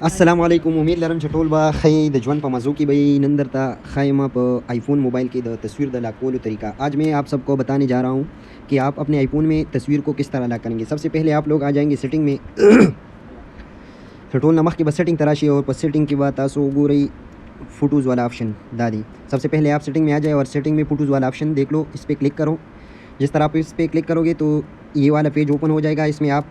अस्सलाम वालेकुम। उम्मीद लरम चटोल बा खई द जवन प मज़ू की बई नंदर ता खैमा प आईफोन मोबाइल की द तस्वीर द लाकोल तरीका आज मैं आप सबको बताने जा रहा हूँ कि आप अपने आईफोन में तस्वीर को किस तरह ला करेंगे। सबसे पहले आप लोग आ जाएंगे सेटिंग में चटोल नमक की बस सेटिंग तराशी और बस सेटिंग के बाद तासो गोरई फ़ोटोज़ वाला ऑप्शन दादी। सबसे पहले आप सेटिंग में आ जाए और सेटिंग में फ़ोटोज़ वाला ऑप्शन देख लो, इस पर क्लिक करो। जिस तरह आप इस पर क्लिक करोगे तो ये वाला पेज ओपन हो जाएगा। इसमें आप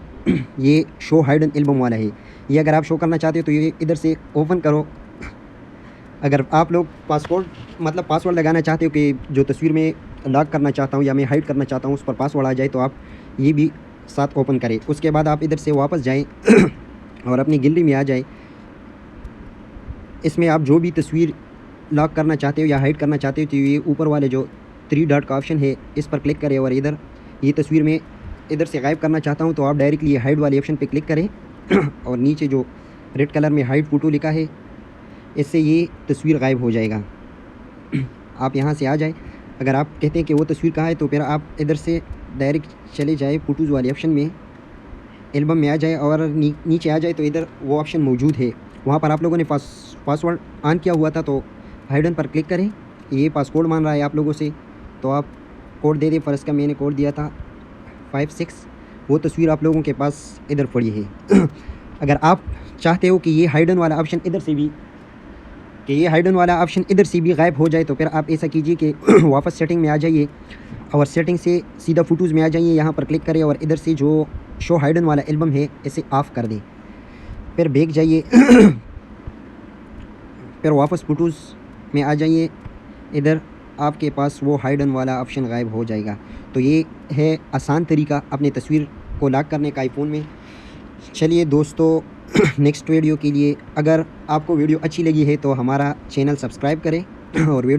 ये शो हाइडन एल्बम वाला है, ये अगर आप शो करना चाहते हो तो ये इधर से ओपन करो। अगर आप लोग पासवर्ड लगाना चाहते हो कि जो तस्वीर में लॉक करना चाहता हूँ या मैं हाइड करना चाहता हूँ उस पर पासवर्ड आ जाए तो आप ये भी साथ ओपन करें। उसके बाद आप इधर से वापस जाएं और अपनी गैलरी में आ जाए। इसमें आप जो भी तस्वीर लॉक करना चाहते हो या हाइड करना चाहते हो तो ये ऊपर वाले जो 3 डॉट का ऑप्शन है इस पर क्लिक करें और इधर ये तस्वीर में इधर से गायब करना चाहता हूँ तो आप डायरेक्टली ये हाइड वाले ऑप्शन पे क्लिक करें और नीचे जो रेड कलर में हाइड फ़ोटो लिखा है इससे ये तस्वीर गायब हो जाएगा। आप यहाँ से आ जाए। अगर आप कहते हैं कि वो तस्वीर कहाँ है तो फिर आप इधर से डायरेक्ट चले जाए फ़ोटोज़ वाले ऑप्शन में, एल्बम में आ जाए और नीचे आ जाए तो इधर वो ऑप्शन मौजूद है। वहाँ पर आप लोगों ने पासवर्ड ऑन किया हुआ था तो हाइडन पर क्लिक करें। ये पासवर्ड मान रहा है आप लोगों से तो आप कोड दे दें। फ़र्ज़ का मैंने कोड दिया था 56। वो तस्वीर आप लोगों के पास इधर पड़ी है। अगर आप चाहते हो कि ये हाइडन वाला ऑप्शन इधर से भी गायब हो जाए तो फिर आप ऐसा कीजिए कि वापस सेटिंग में आ जाइए और सेटिंग से सीधा फ़ोटोज़ में आ जाइए। यहाँ पर क्लिक करें और इधर से जो शो हाइडन वाला एल्बम है इसे ऑफ़ कर दें। फिर बैक जाइए फिर वापस फ़ोटोज़ में आ जाइए। इधर आपके पास वो हाइडन वाला ऑप्शन गायब हो जाएगा। तो ये है आसान तरीका अपने तस्वीर को लॉक करने का आईफोन में। चलिए दोस्तों, नेक्स्ट वीडियो के लिए अगर आपको वीडियो अच्छी लगी है तो हमारा चैनल सब्सक्राइब करें और वीडियो